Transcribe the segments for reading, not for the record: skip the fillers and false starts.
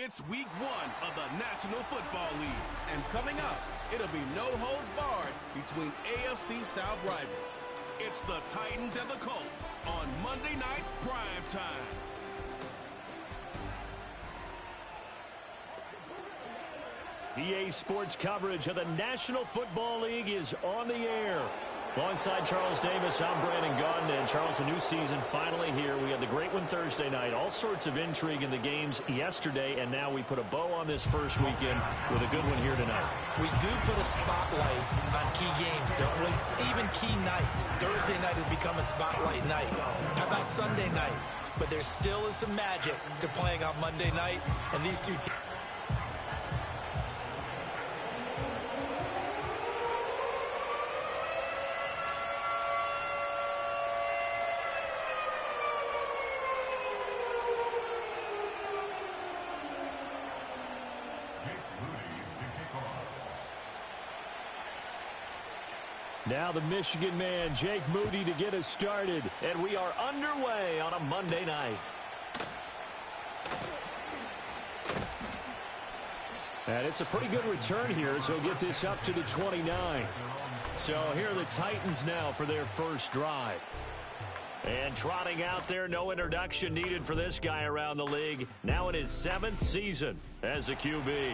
It's week 1 of the National Football League. And coming up, it'll be no holds barred between AFC South rivals. It's the Titans and the Colts on Monday Night Prime Time. EA Sports coverage of the National Football League is on the air. Alongside Charles Davis, I'm Brandon Gaudin. And Charles, a new season finally here. We had the great one Thursday night. All sorts of intrigue in the games yesterday, and now we put a bow on this first weekend with a good one here tonight. We do put a spotlight on key games, don't we? Even key nights. Thursday night has become a spotlight night. How about Sunday night? But there still is some magic to playing on Monday night, and these two teams. Now the Michigan man, Jake Moody, to get us started. And we are underway on a Monday night. And it's a pretty good return here, so he'll get this up to the 29. So here are the Titans now for their first drive. And trotting out there, no introduction needed for this guy around the league. Now in his 7th season as a QB.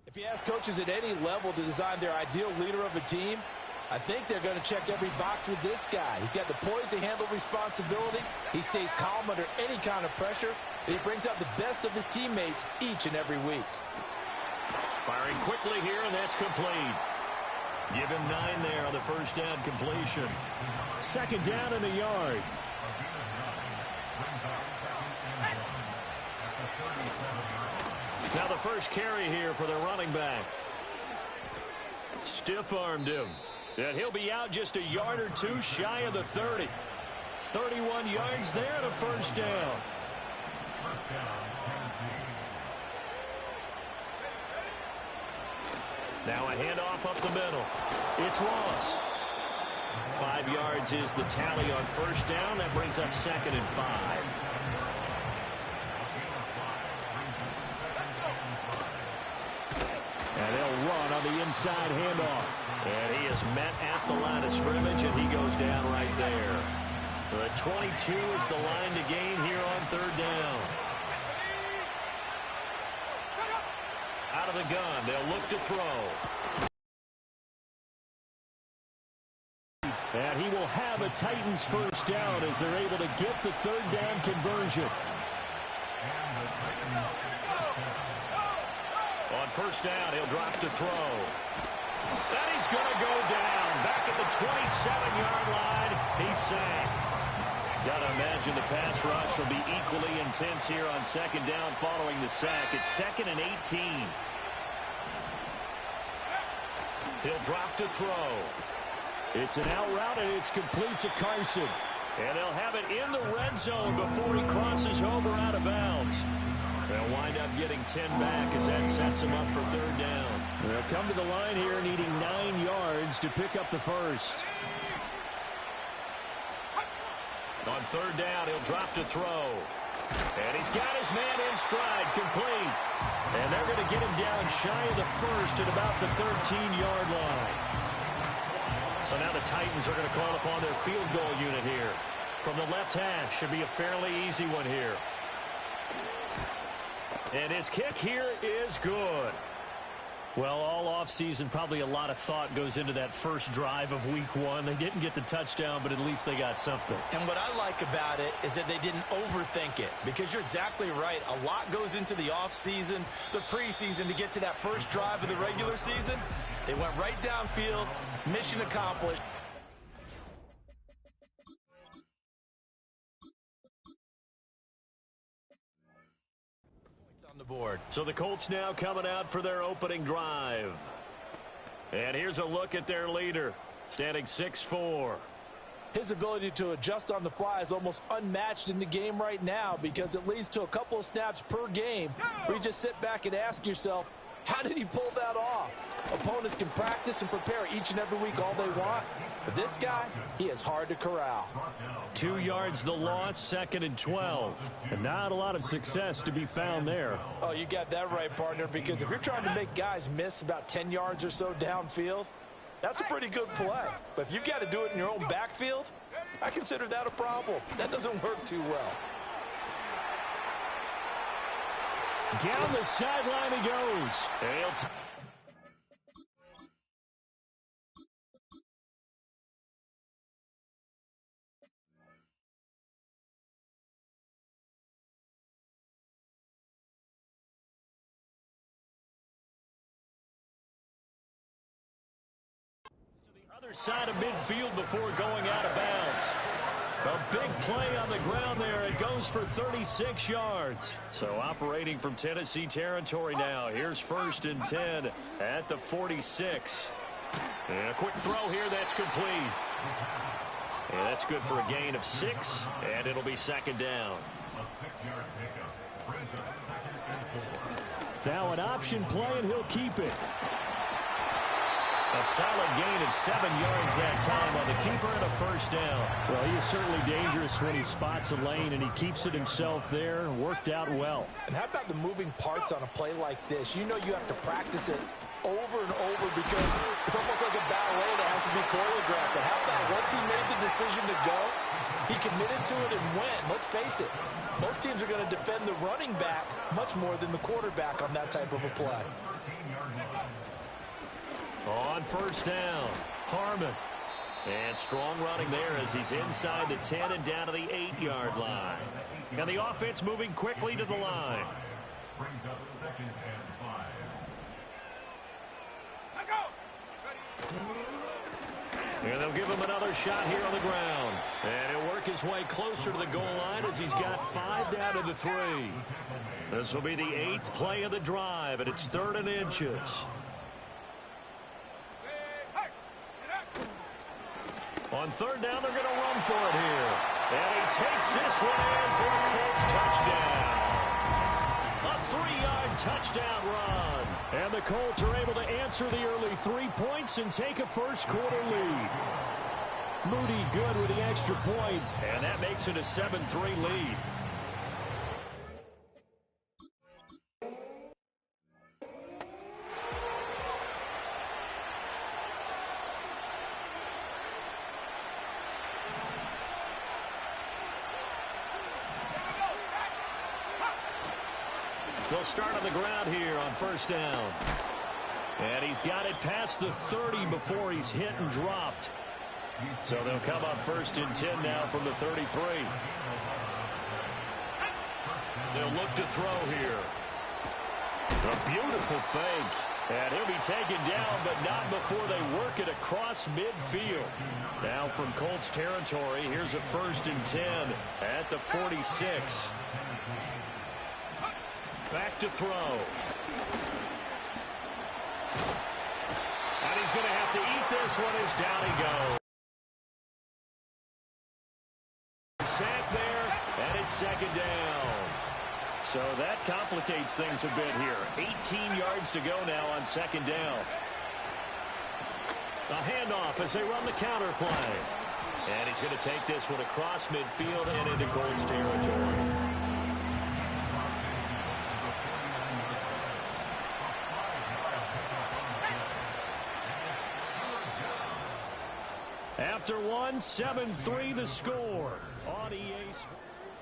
If you ask coaches at any level to design their ideal leader of a team, I think they're going to check every box with this guy. He's got the poise to handle responsibility. He stays calm under any kind of pressure, and he brings out the best of his teammates each and every week. Firing quickly here, and that's complete. Give him 9 there on the first down completion. Second down in the yard. Now the first carry here for the running back. Stiff-armed him. And he'll be out just a yard or two shy of the 30. 31 yards there and a first down. Now a handoff up the middle. It's Ross. 5 yards is the tally on first down. That brings up 2nd and 5. And they'll run on the inside handoff. And he is met at the line of scrimmage, and he goes down right there. The 22 is the line to gain here on third down. Out of the gun, they'll look to throw. And he will have a Titans first down as they're able to get the third down conversion. On first down, he'll drop to throw. And he's going to go down. Back at the 27-yard line. He's sacked. Got to imagine the pass rush will be equally intense here on second down following the sack. It's 2nd and 18. He'll drop to throw. It's an out route, and it's complete to Carson. And they'll have it in the red zone before he crosses over out of bounds. They'll wind up getting 10 back as that sets them up for third down. They'll come to the line here needing 9 yards to pick up the first. On third down, he'll drop to throw. And he's got his man in stride, complete. And they're going to get him down shy of the first at about the 13-yard line. So now the Titans are going to call upon their field goal unit here. From the left hash, should be a fairly easy one here. And his kick here is good. Well, all offseason, probably a lot of thought goes into that first drive of week 1. They didn't get the touchdown, but at least they got something. And what I like about it is that they didn't overthink it, because you're exactly right. A lot goes into the offseason, the preseason, to get to that first drive of the regular season. They went right downfield, mission accomplished. Board. So the Colts now coming out for their opening drive. And here's a look at their leader, standing 6'4". His ability to adjust on the fly is almost unmatched in the game right now, because it leads to a couple of snaps per game where you just sit back and ask yourself, How did he pull that off? Opponents can practice and prepare each and every week all they want. But this guy, he is hard to corral. 2 yards the loss, 2nd and 12. And not a lot of success to be found there. Oh, you got that right, partner, because if you're trying to make guys miss about 10 yards or so downfield, that's a pretty good play. But if you've got to do it in your own backfield, I consider that a problem. That doesn't work too well. Down the sideline he goes. Other side of midfield before going out of bounds. A big play on the ground there. It goes for 36 yards. So operating from Tennessee territory now. Here's 1st and 10 at the 46. And a quick throw here. That's complete. And that's good for a gain of 6. And it'll be 2nd down. Now an option play, and he'll keep it. A solid gain of 7 yards that time on the keeper and a 1st down. Well, he is certainly dangerous when he spots a lane, and he keeps it himself there. Worked out well. And how about the moving parts on a play like this? You know you have to practice it over and over because it's almost like a ballet that has to be choreographed. But how about once he made the decision to go, he committed to it and went. Let's face it, most teams are going to defend the running back much more than the quarterback on that type of a play. On 1st down, Harmon. And strong running there as he's inside the 10 and down to the 8-yard line. And the offense moving quickly to the line. Brings up 2nd and 5. And they'll give him another shot here on the ground. And he'll work his way closer to the goal line as he's got 5 down to the 3. This will be the 8th play of the drive, and it's 3rd and inches. On 3rd down, they're going to run for it here. And he takes this one in for a Colts touchdown. A 3-yard touchdown run. And the Colts are able to answer the early 3 points and take a first-quarter lead. Moody good with the extra point. And that makes it a 7-3 lead. They'll start on the ground here on 1st down. And he's got it past the 30 before he's hit and dropped. So they'll come up 1st and 10 now from the 33. They'll look to throw here. A beautiful fake. And he'll be taken down, but not before they work it across midfield. Now from Colts territory, here's a 1st and 10 at the 46. Back to throw. And he's going to have to eat this one as down he goes. Sack there, and it's 2nd down. So that complicates things a bit here. 18 yards to go now on 2nd down. A handoff as they run the counter play. And he's going to take this one across midfield and into Colts territory. After 1, 7-3 the score on EA Sports.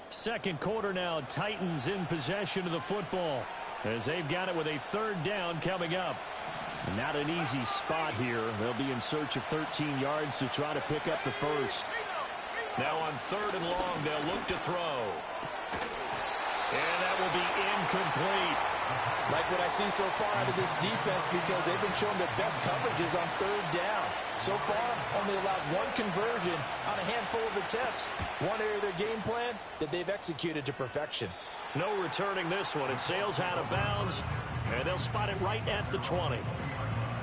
2nd quarter now, Titans in possession of the football as they've got it with a 3rd down coming up. Not an easy spot here. They'll be in search of 13 yards to try to pick up the 1st. Now on 3rd and long, they'll look to throw. And that will be incomplete. Like what I see so far out of this defense because they've been showing their best coverages on 3rd down. So far, only allowed 1 conversion on a handful of attempts. One area of their game plan that they've executed to perfection. No returning this one. It sails out of bounds, and they'll spot it right at the 20.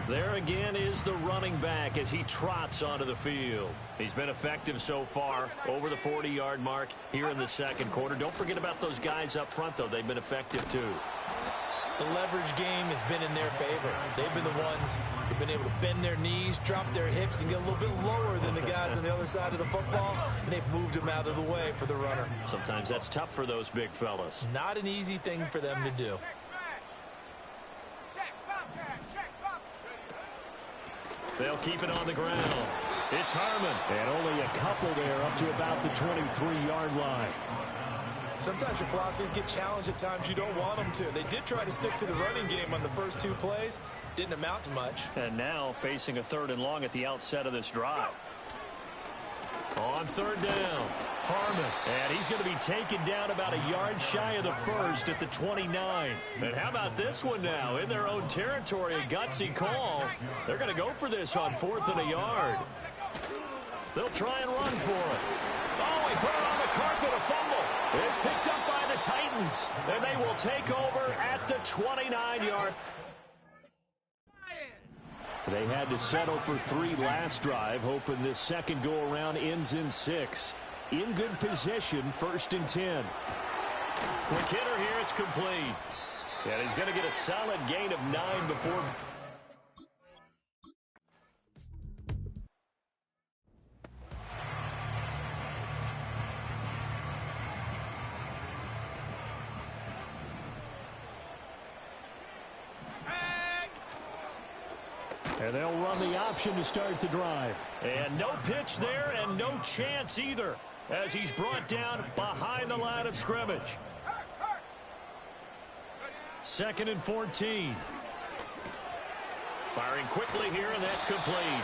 There again is the running back as he trots onto the field. He's been effective so far over the 40-yard mark here in the 2nd quarter. Don't forget about those guys up front, though. They've been effective, too. The leverage game has been in their favor. They've been the ones who've been able to bend their knees, drop their hips, and get a little bit lower than the guys on the other side of the football, and they've moved them out of the way for the runner. Sometimes that's tough for those big fellas. Not an easy thing for them to do. They'll keep it on the ground. It's Harmon. And only a couple there up to about the 23-yard line. Sometimes your philosophies get challenged at times you don't want them to. They did try to stick to the running game on the first 2 plays. Didn't amount to much. And now facing a 3rd and long at the outset of this drive. On 3rd down, Harmon. And he's going to be taken down about a yard shy of the first at the 29. And how about this one now? In their own territory, a gutsy call. They're going to go for this on 4th and a yard. They'll try and run for it. Oh, he put it on the carpet, a fumble. It's picked up by the Titans, and they will take over at the 29-yard. They had to settle for 3 last drive, hoping this second go-around ends in 6. In good position, 1st and 10. Quick hitter here, it's complete. And he's going to get a solid gain of 9 before... And they'll run the option to start the drive. And no pitch there and no chance either as he's brought down behind the line of scrimmage. 2nd and 14. Firing quickly here, and that's complete.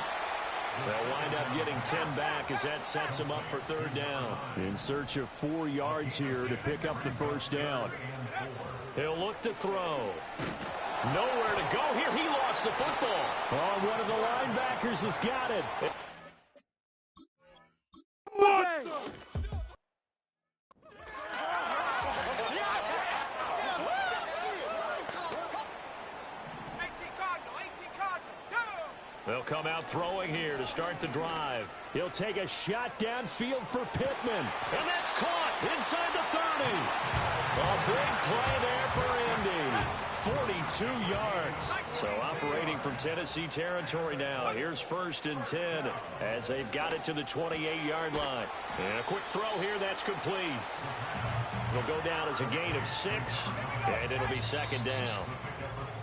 They'll wind up getting 10 back as that sets them up for 3rd down. In search of 4 yards here to pick up the 1st down. He'll look to throw. Nowhere to go here. He lost the football. Oh, one of the linebackers has got it. They'll come out throwing here to start the drive. He'll take a shot downfield for Pittman. And that's caught inside the 30. A big play there for Indy. 42 yards. So operating from Tennessee territory now. Here's 1st and 10 as they've got it to the 28-yard line. And a quick throw here, that's complete. It'll go down as a gain of 6, and it'll be 2nd down.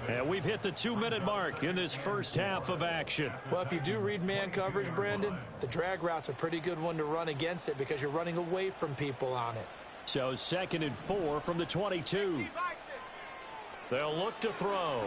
And we've hit the 2-minute mark in this first half of action. Well, if you do read man coverage, Brandon, the drag route's a pretty good one to run against it because you're running away from people on it. So 2nd and 4 from the 22. They'll look to throw.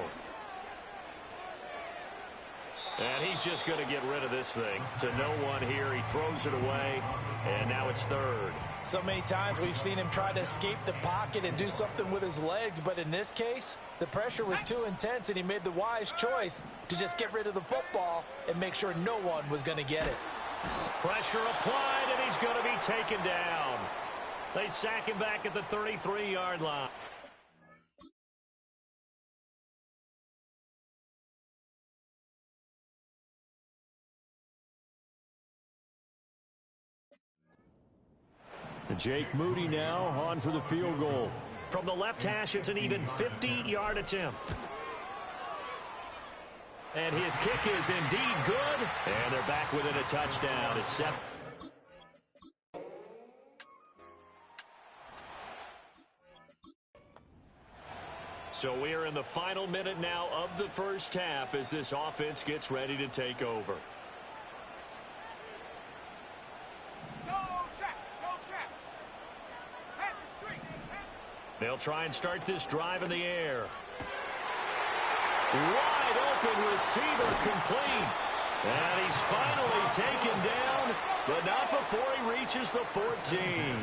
And he's just going to get rid of this thing. To no one here. He throws it away, and now it's 3rd. So many times we've seen him try to escape the pocket and do something with his legs, but in this case, the pressure was too intense, and he made the wise choice to just get rid of the football and make sure no one was going to get it. Pressure applied, and he's going to be taken down. They sack him back at the 33-yard line. Jake Moody now on for the field goal. From the left hash, it's an even 50-yard attempt. And his kick is indeed good. And they're back within a touchdown. It's 7. So we're in the final minute now of the first half as this offense gets ready to take over. They'll try and start this drive in the air. Wide open receiver complete. And he's finally taken down, but not before he reaches the 14.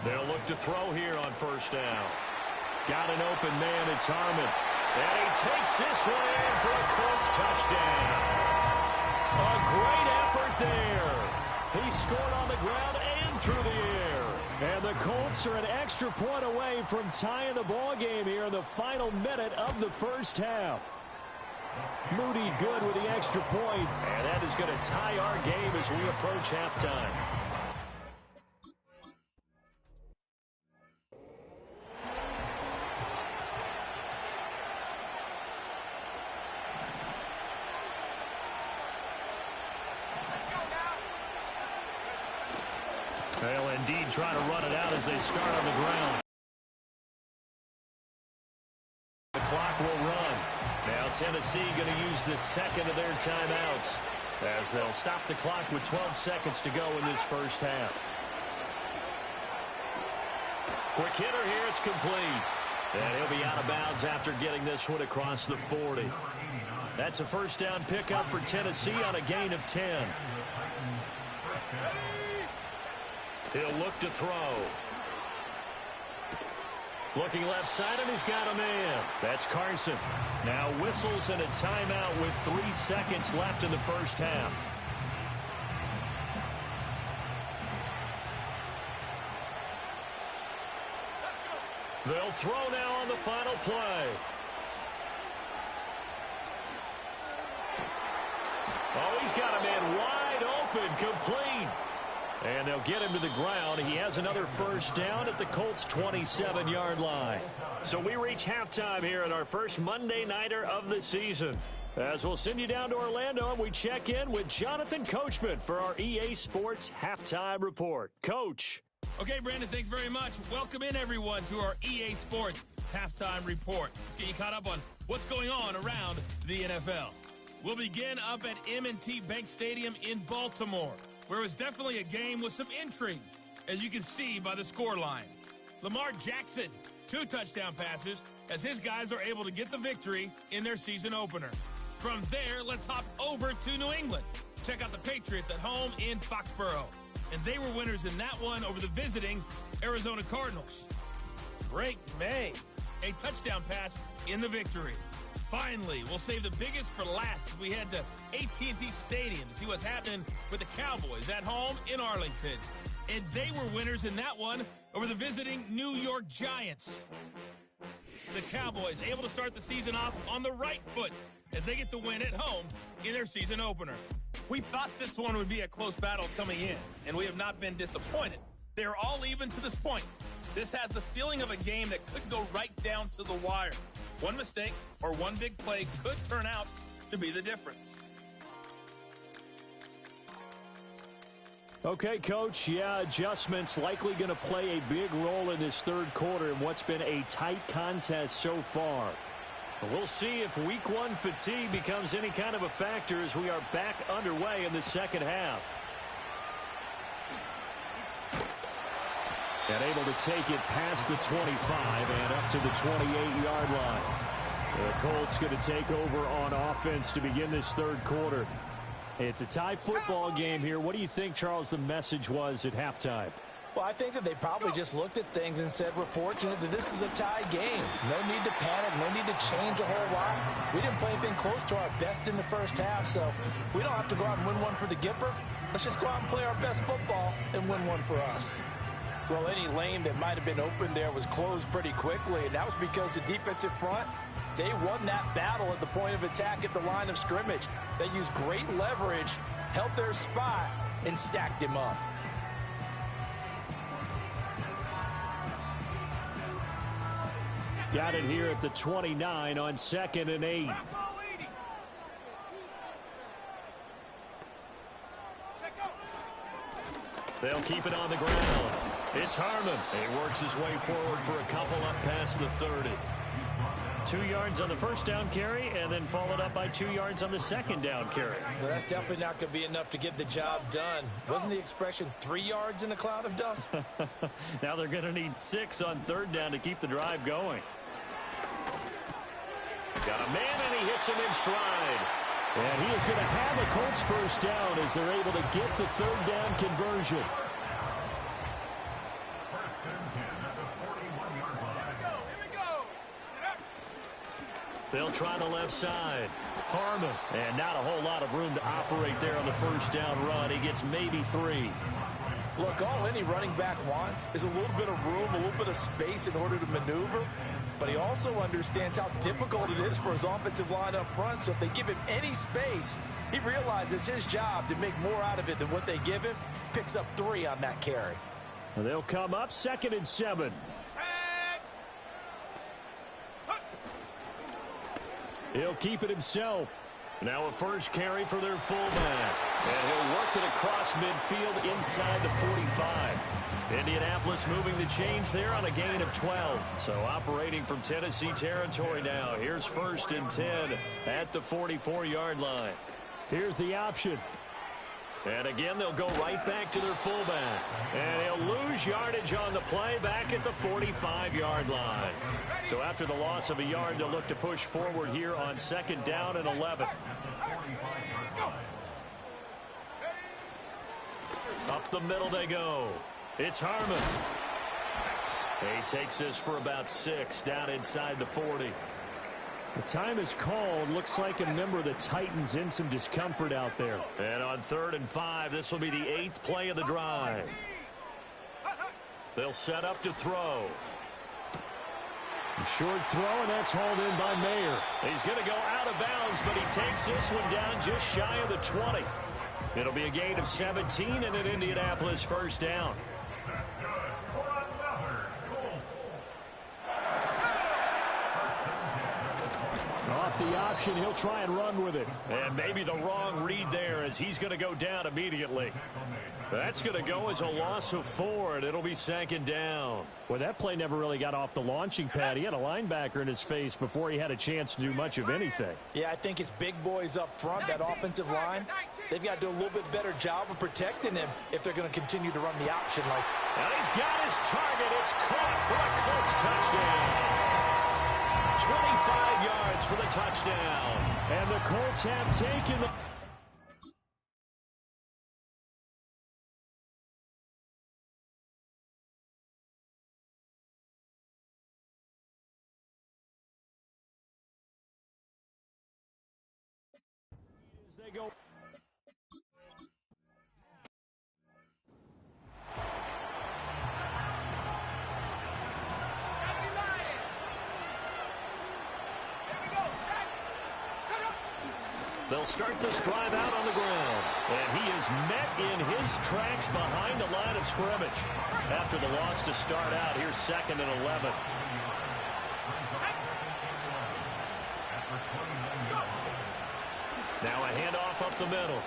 They'll look to throw here on 1st down. Got an open man, it's Harmon. And he takes this one in for a Colts touchdown. A great effort there. He scored on the ground and through the air. And the Colts are an extra point away from tying the ball game here in the final minute of the first half. Moody good with the extra point, and that is going to tie our game as we approach halftime. indeed try to run it out as they start on the ground. The clock will run. Now Tennessee going to use the second of their timeouts as they'll stop the clock with 12 seconds to go in this first half. Quick hitter here, it's complete. And he'll be out of bounds after getting this one across the 40. That's a first down pickup for Tennessee on a gain of 10. He'll look to throw. Looking left side, and he's got a man. That's Carson. Now whistles and a timeout with 3 seconds left in the first half. They'll throw now on the final play. Oh, he's got a man wide open, complete. And they'll get him to the ground. He has another first down at the Colts' 27-yard line. So we reach halftime here at our first Monday Nighter of the season. As we'll send you down to Orlando, and we check in with Jonathan Coachman for our EA Sports Halftime Report. Coach. Okay, Brandon, thanks very much. Welcome in, everyone, to our EA Sports Halftime Report. Let's get you caught up on what's going on around the NFL. We'll begin up at M&T Bank Stadium in Baltimore, where it was definitely a game with some intrigue, as you can see by the scoreline. Lamar Jackson, 2 touchdown passes, as his guys are able to get the victory in their season opener. From there, let's hop over to New England. Check out the Patriots at home in Foxborough. And they were winners in that one over the visiting Arizona Cardinals. Drake May, a touchdown pass in the victory. Finally, we'll save the biggest for last as we head to AT&T Stadium to see what's happening with the Cowboys at home in Arlington. And they were winners in that one over the visiting New York Giants. The Cowboys able to start the season off on the right foot as they get the win at home in their season opener. We thought this one would be a close battle coming in, and we have not been disappointed. They're all even to this point. This has the feeling of a game that could go right down to the wire. One mistake or one big play could turn out to be the difference. Okay, Coach, adjustments likely going to play a big role in this third quarter in what's been a tight contest so far. We'll see if week 1 fatigue becomes any kind of a factor as we are back underway in the second half. And able to take it past the 25 and up to the 28-yard line. The Colts going to take over on offense to begin this third quarter. It's a tie football game here. What do you think, Charles, the message was at halftime? Well, I think that they probably just looked at things and said, we're fortunate that this is a tie game. No need to panic, no need to change a whole lot. We didn't play anything close to our best in the first half, so we don't have to go out and win one for the Gipper. Let's just go out and play our best football and win one for us. Well, any lane that might have been open there was closed pretty quickly, and that was because the defensive front, they won that battle at the point of attack at the line of scrimmage. They used great leverage, held their spot, and stacked him up. Got it here at the 29 on 2nd and 8. They'll keep it on the ground. It's Harmon. He works his way forward for a couple up past the 30. 2 yards on the first down carry, and then followed up by 2 yards on the second down carry. Well, that's definitely not going to be enough to get the job done. Wasn't the expression 3 yards in a cloud of dust? Now they're going to need 6 on third down to keep the drive going. Got a man, and he hits him in stride. And he is going to have a Colts first down as they're able to get the third down conversion. They'll try the left side. Harmon. And not a whole lot of room to operate there on the first down run. He gets maybe 3. Look, all any running back wants is a little bit of room, a little bit of space in order to maneuver. But he also understands how difficult it is for his offensive line up front. So if they give him any space, he realizes his job to make more out of it than what they give him. Picks up 3 on that carry. They'll come up 2nd and 7. He'll keep it himself. Now a first carry for their fullback. And he'll work it across midfield inside the 45. Indianapolis moving the chains there on a gain of 12. So operating from Tennessee territory now. Here's 1st and 10 at the 44-yard line. Here's the option. And again, they'll go right back to their fullback. And he'll lose yardage on the play back at the 45-yard line. So after the loss of a yard, they'll look to push forward here on 2nd down and 11. Up the middle they go. It's Harmon. He takes this for about 6 down inside the 40. The time is called. Looks like a member of the Titans in some discomfort out there. And on 3rd and 5, this will be the 8th play of the drive. They'll set up to throw. A short throw, and that's hauled in by Mayer. He's going to go out of bounds, but he takes this one down just shy of the 20. It'll be a gain of 17 and an Indianapolis 1st down. Off the option, he'll try and run with it. And maybe the wrong read there as he's going to go down immediately. That's going to go as a loss of 4, and it'll be 2nd down. Well, that play never really got off the launching pad. He had a linebacker in his face before he had a chance to do much of anything. Yeah, I think it's big boys up front, that offensive line. They've got to do a little bit better job of protecting him if they're going to continue to run the option. And he's got his target. It's caught for a Colts touchdown. 25 yards for the touchdown. And the Colts have taken the... As they go... They'll start this drive out on the ground. And he is met in his tracks behind the line of scrimmage. After the loss to start out, here's 2nd and 11. Now a handoff up the middle.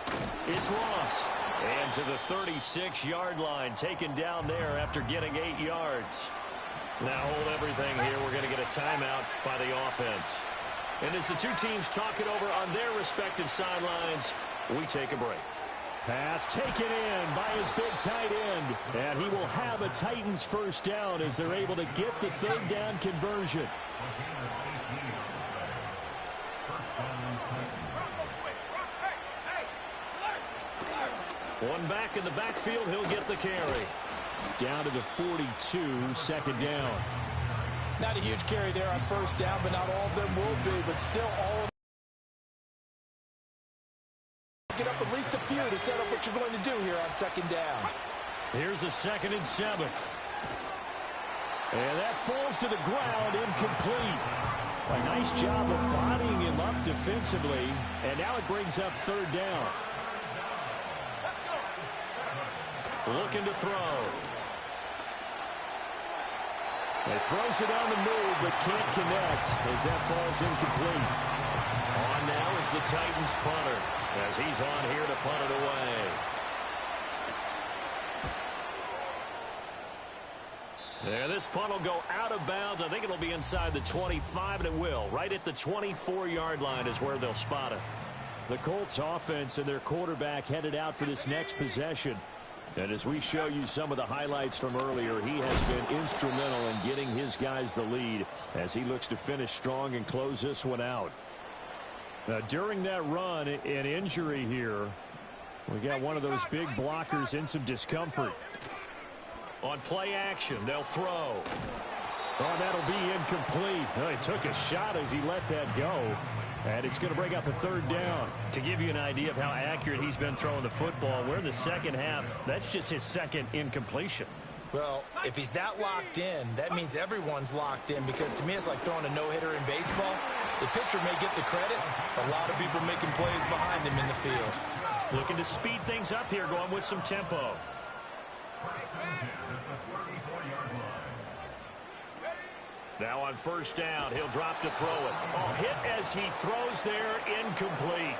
It's Ross. And to the 36-yard line, taken down there after getting 8 yards. Now hold everything here. We're going to get a timeout by the offense. And as the two teams talk it over on their respective sidelines, we take a break. Pass taken in by his big tight end. And he will have a Titans 1st down as they're able to get the 3rd down conversion. One back in the backfield, he'll get the carry. Down to the 42, 2nd down. Not a huge carry there on 1st down, but not all of them will be, but still all of them. Get up at least a few to set up what you're going to do here on 2nd down. Here's a 2nd and 7. And that falls to the ground, incomplete. A nice job of bodying him up defensively, and now it brings up 3rd down. Looking to throw. He throws it on the move, but can't connect as that falls incomplete. On now is the Titans punter, as he's on here to punt it away. Yeah, this punt will go out of bounds. I think it'll be inside the 25, and it will. Right at the 24-yard line is where they'll spot it. The Colts offense and their quarterback headed out for this next possession. And as we show you some of the highlights from earlier, he has been instrumental in getting his guys the lead as he looks to finish strong and close this one out. Now, during that run, an injury here. We got one of those big blockers in some discomfort. On play action, they'll throw. Oh, that'll be incomplete. Oh, he took a shot as he let that go. And it's going to bring up a 3rd down. To give you an idea of how accurate he's been throwing the football, we're in the 2nd half. That's just his 2nd incompletion. Well, if he's that locked in, that means everyone's locked in, because to me it's like throwing a no-hitter in baseball. The pitcher may get the credit, a lot of people making plays behind him in the field. Looking to speed things up here, going with some tempo. Now on first down, he'll drop to throw it. Oh, hit as he throws there, incomplete.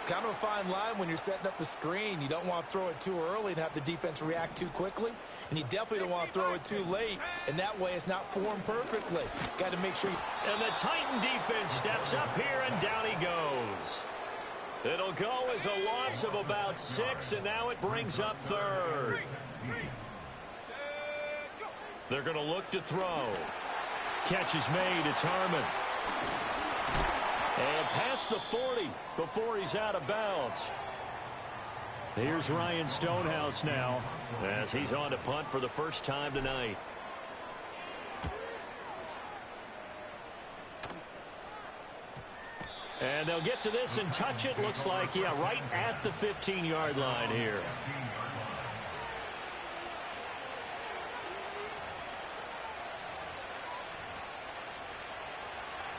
Kind of a fine line when you're setting up the screen. You don't want to throw it too early and have the defense react too quickly. And you definitely don't want to throw it too late. And that way it's not formed perfectly. Got to make sure you... And the Titan defense steps up here, and down he goes. It'll go as a loss of about 6, and now it brings up third. They're going to look to throw. Catch is made. It's Harmon. And past the 40 before he's out of bounds. Here's Ryan Stonehouse now as he's on to punt for the first time tonight. And they'll get to this and touch it. Looks like, yeah, right at the 15-yard line here.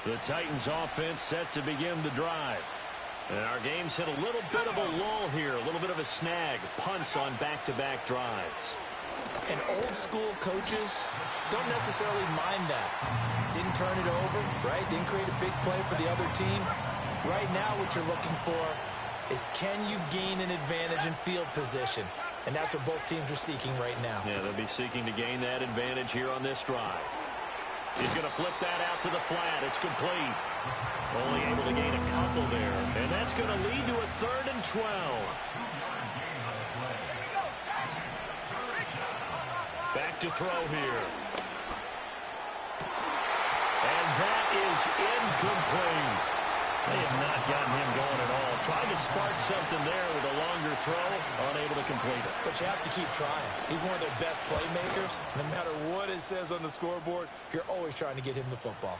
The Titans offense set to begin the drive. And our game's hit a little bit of a lull here, a little bit of a snag. Punts on back-to-back drives. And old-school coaches don't necessarily mind that. Didn't turn it over, right? Didn't create a big play for the other team. Right now what you're looking for is, can you gain an advantage in field position? And that's what both teams are seeking right now. Yeah, they'll be seeking to gain that advantage here on this drive. He's going to flip that out to the flat. It's complete. Only able to gain a couple there. And that's going to lead to a 3rd and 12. Back to throw here. And that is incomplete. They have not gotten him going at all. Trying to spark something there with a longer throw. Unable to complete it. But you have to keep trying. He's one of their best playmakers. No matter what it says on the scoreboard, you're always trying to get him the football.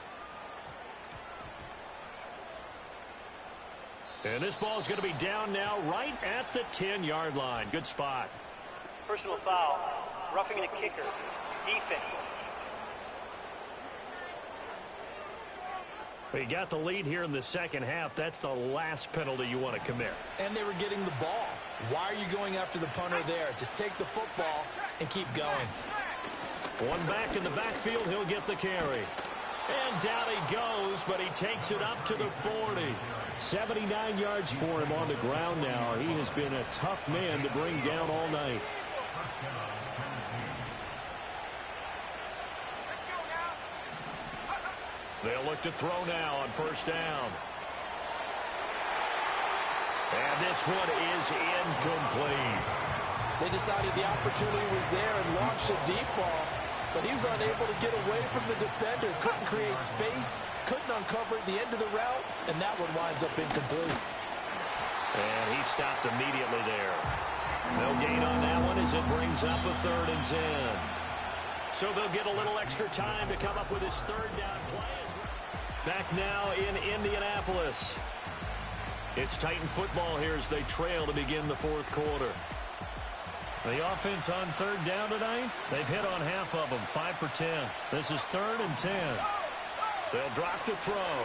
And this ball is going to be down now right at the 10-yard line. Good spot. Personal foul. Roughing the kicker. Defense. He got the lead here in the second half. That's the last penalty you want to commit. And they were getting the ball. Why are you going after the punter there? Just take the football and keep going. One back in the backfield. He'll get the carry. And down he goes, but he takes it up to the 40. 79 yards for him on the ground now. He has been a tough man to bring down all night. They'll look to throw now on first down. And this one is incomplete. They decided the opportunity was there and launched a deep ball, but he was unable to get away from the defender. Couldn't create space, couldn't uncover the end of the route, and that one winds up incomplete. And he stopped immediately there. No gain on that one as it brings up a 3rd and 10. So they'll get a little extra time to come up with his 3rd down play. Back now in Indianapolis. It's Titan football here as they trail to begin the 4th quarter. The offense on 3rd down tonight, they've hit on half of them, 5 for 10. This is 3rd and 10. They'll drop to throw.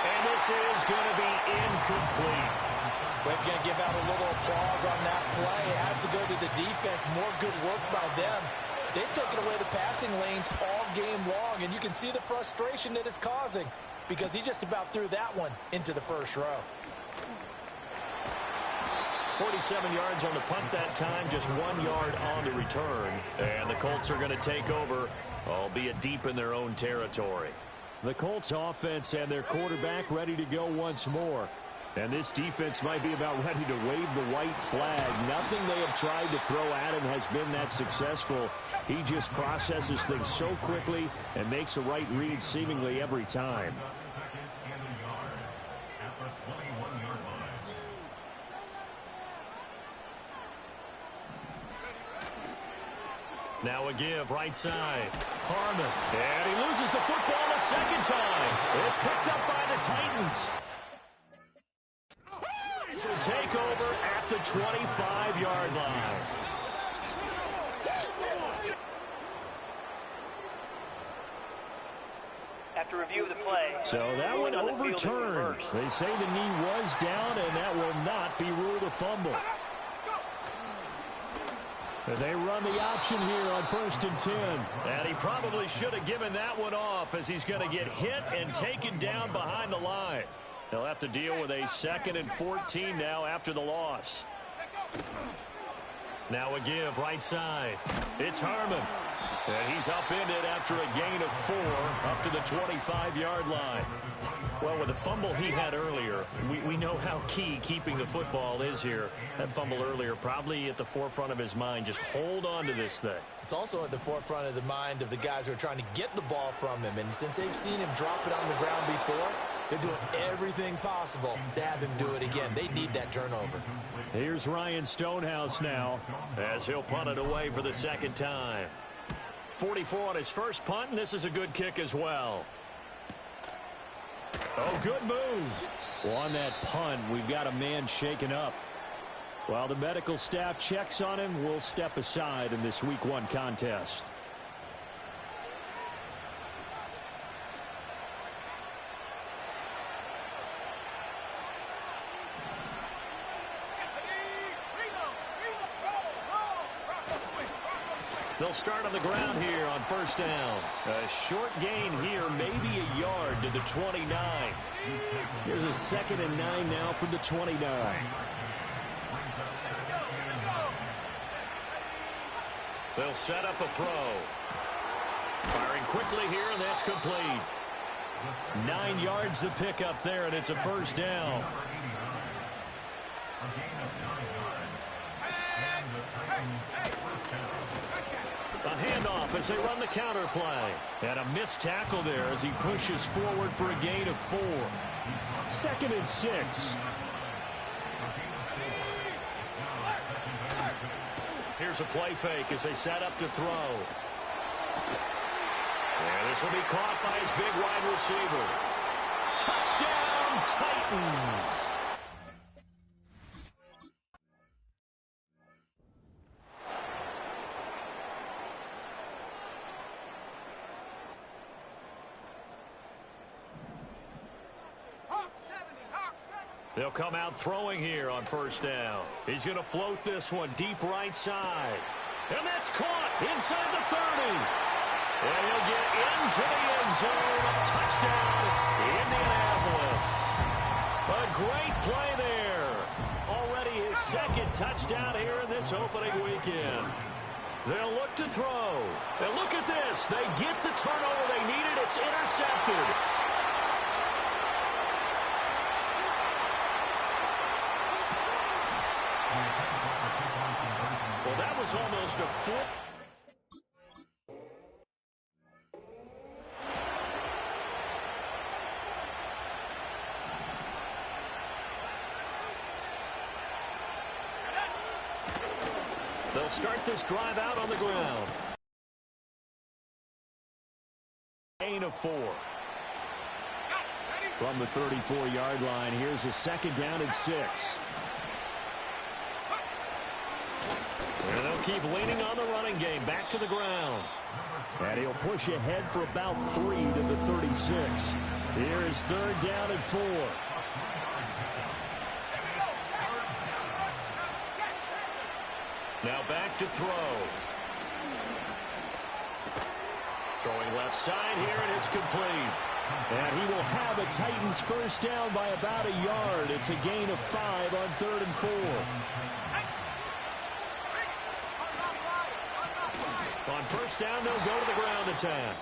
And this is going to be incomplete. We're going to give out a little applause on that play. It has to go to the defense. More good work by them. They've taken away the passing lanes all game long, and you can see the frustration that it's causing because he just about threw that one into the first row. 47 yards on the punt that time, just 1 yard on the return. And the Colts are going to take over, albeit deep in their own territory. The Colts offense and their quarterback ready to go once more. And this defense might be about ready to wave the white flag. Nothing they have tried to throw at him has been that successful. He just processes things so quickly and makes the right read seemingly every time. Now a give right side. Harmon. And he loses the football a second time. It's picked up by the Titans. Will take over at the 25-yard line. After review of the play, so that one overturned. They say the knee was down, and that will not be ruled a fumble. They run the option here on 1st and 10. And he probably should have given that one off, as he's going to get hit and taken down behind the line. He'll have to deal with a 2nd and 14 now after the loss. Now a give right side. It's Harmon. And he's upended after a gain of 4 up to the 25-yard line. Well, with the fumble he had earlier, we know how key keeping the football is here. That fumble earlier probably at the forefront of his mind. Just hold on to this thing. It's also at the forefront of the mind of the guys who are trying to get the ball from him. And since they've seen him drop it on the ground before, they're doing everything possible to have him do it again. They need that turnover. Here's Ryan Stonehouse now, as he'll punt it away for the 2nd time. 44 on his first punt, and this is a good kick as well. Oh, good move. Well, on that punt, we've got a man shaken up. While the medical staff checks on him, we'll step aside in this Week 1 contest. They'll start on the ground here on 1st down. A short gain here, maybe a yard to the 29. Here's a 2nd and 9 now from the 29. They'll set up a throw. Firing quickly here, and that's complete. 9 yards to pick up there, and it's a 1st down. A handoff as they run the counter play. And a missed tackle there as he pushes forward for a gain of 4. 2nd and 6. Here's a play fake as they set up to throw. And this will be caught by his big wide receiver. Touchdown, Titans! They'll come out throwing here on 1st down. He's going to float this one deep right side. And that's caught inside the 30. And he'll get into the end zone. A touchdown, Indianapolis. A great play there. Already his 2nd touchdown here in this opening weekend. They'll look to throw. And look at this. They get the turnover they needed. It's intercepted. Well, that was almost a full. They'll start this drive out on the ground. Gain of 4. From the 34-yard line, here's a 2nd down and 6. And they'll keep leaning on the running game. Back to the ground. And he'll push ahead for about 3 to the 36. Here is 3rd down and 4. Now back to throw. Throwing left side here, and it's complete. And he will have a Titans 1st down by about a yard. It's a gain of 5 on 3rd and 4. On 1st down, they'll go to the ground attack.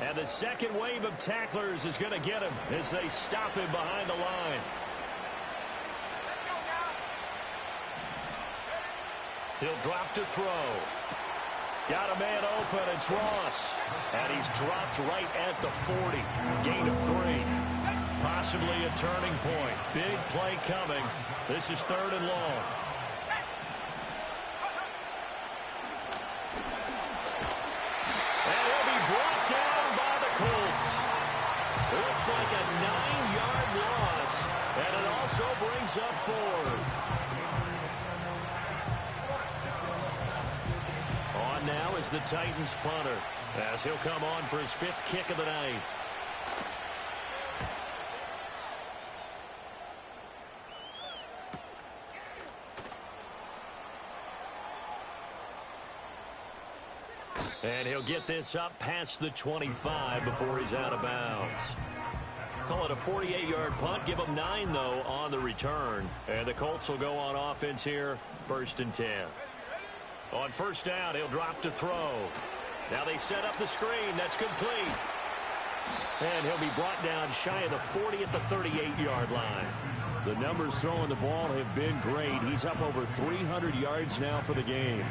And the 2nd wave of tacklers is going to get him as they stop him behind the line. He'll drop to throw. Got a man open, it's Ross. And he's dropped right at the 40. Gain of 3. Possibly a turning point. Big play coming. This is 3rd and long. And he'll be brought down by the Colts. Looks like a 9-yard loss. And it also brings up 4th. On now is the Titans punter, as he'll come on for his 5th kick of the night. And he'll get this up past the 25 before he's out of bounds. Call it a 48-yard punt. Give him 9, though, on the return. And the Colts will go on offense here, 1st and 10. On 1st down, he'll drop to throw. Now they set up the screen. That's complete. And he'll be brought down shy of the 40 at the 38-yard line. The numbers throwing the ball have been great. He's up over 300 yards now for the game.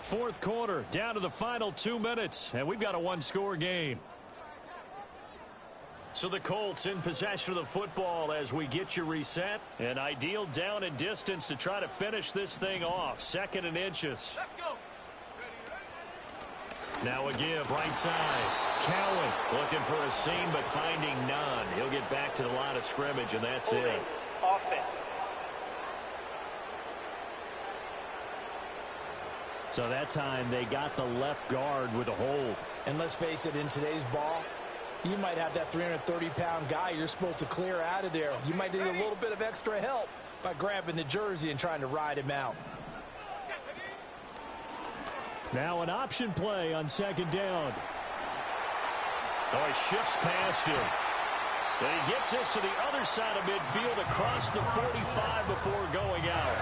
Fourth quarter, down to the final 2 minutes, and we've got a one-score game. So the Colts in possession of the football as we get you reset. An ideal down and distance to try to finish this thing off. 2nd and inches. Let's go. Now a give right side. Cowan looking for a seam but finding none. He'll get back to the line of scrimmage, and that's it. Offense. So that time they got the left guard with a hold. And let's face it, in today's ball, you might have that 330-pound guy you're supposed to clear out of there. You might need a little bit of extra help by grabbing the jersey and trying to ride him out. Now an option play on 2nd down. Oh, he shifts past him. And he gets this to the other side of midfield across the 45 before going out.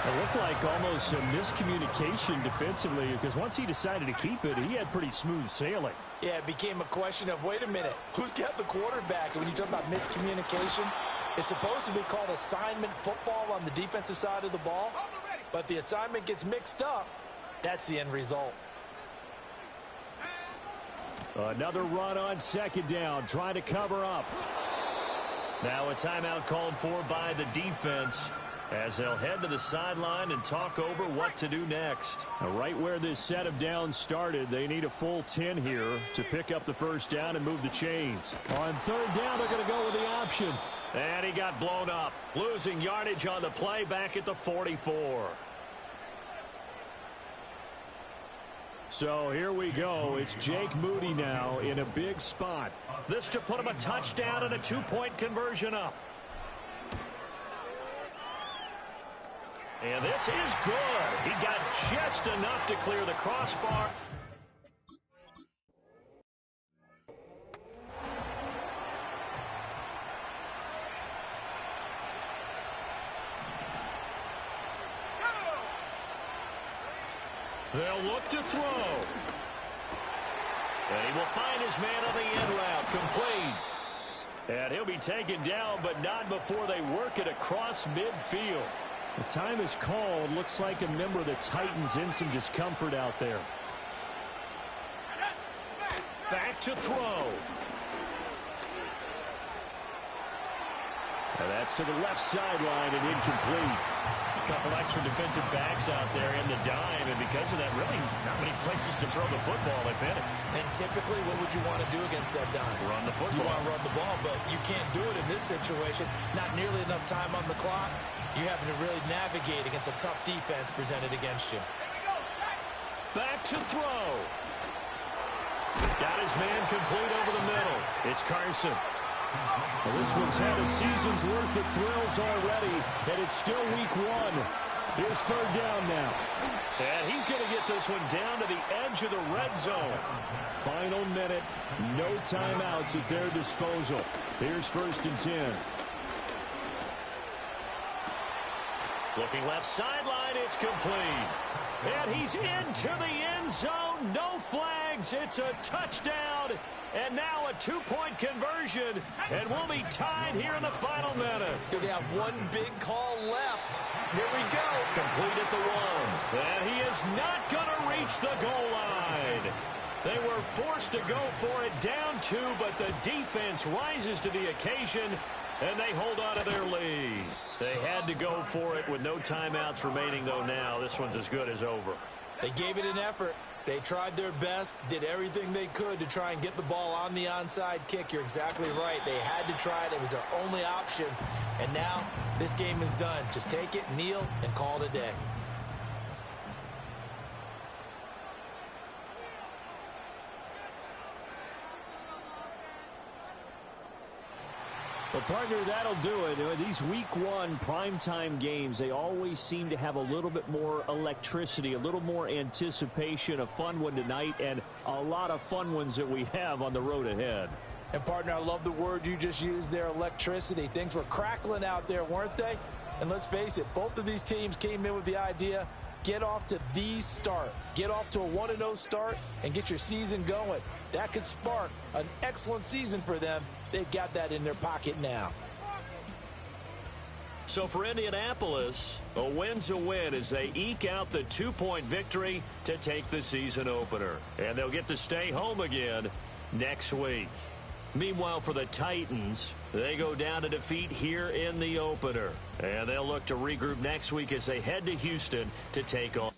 It looked like almost a miscommunication defensively because once he decided to keep it, he had pretty smooth sailing. Yeah, it became a question of, wait a minute, who's got the quarterback? And when you talk about miscommunication, it's supposed to be called assignment football on the defensive side of the ball. But the assignment gets mixed up. That's the end result. Another run on 2nd down, trying to cover up. Now a timeout called for by the defense as they'll head to the sideline and talk over what to do next. Right where this set of downs started, they need a full 10 here to pick up the 1st down and move the chains. On 3rd down, they're going to go with the option. And he got blown up, losing yardage on the play back at the 44. So here we go. It's Jake Moody now in a big spot. This to put him a touchdown and a 2-point conversion up. And this is good. He got just enough to clear the crossbar. They'll look to throw. And he will find his man on the end route, complete. And he'll be taken down, but not before they work it across midfield. The time is called. Looks like a member of the Titans in some discomfort out there. Back to throw. And that's to the left sideline and incomplete. A couple extra defensive backs out there in the dime, and because of that, really not many places to throw the football, if any. And typically, what would you want to do against that dime? Run the football. You want to run the ball, but you can't do it in this situation. Not nearly enough time on the clock. You having to really navigate against a tough defense presented against you. Back to throw. Got his man complete over the middle. It's Carson. Well, this one's had a season's worth of thrills already, and it's still week 1. Here's 3rd down now. And he's going to get this one down to the edge of the red zone. Final minute, no timeouts at their disposal. Here's 1st and 10. Looking left sideline, it's complete. And he's into the end zone. No flags. It's a touchdown. And now a 2-point conversion. And we'll be tied here in the final minute. Do they have one big call left? Here we go. Complete at the 1. And he is not going to reach the goal line. They were forced to go for it down 2, but the defense rises to the occasion, and they hold on to their lead. They had to go for it with no timeouts remaining, though now this one's as good as over. They gave it an effort. They tried their best, did everything they could to try and get the ball on the onside kick. You're exactly right. They had to try it. It was their only option. And now this game is done. Just take it, kneel, and call it a day. Well, partner, that'll do it. These Week 1 primetime games, they always seem to have a little bit more electricity, a little more anticipation. A fun one tonight, and a lot of fun ones that we have on the road ahead. And, partner, I love the word you just used there, electricity. Things were crackling out there, weren't they? And let's face it, both of these teams came in with the idea, get off to the start. Get off to a 1-0 start and get your season going. That could spark an excellent season for them. They've got that in their pocket now. So for Indianapolis, a win's a win as they eke out the 2-point victory to take the season opener. And they'll get to stay home again next week. Meanwhile, for the Titans, they go down to defeat here in the opener. And they'll look to regroup next week as they head to Houston to take on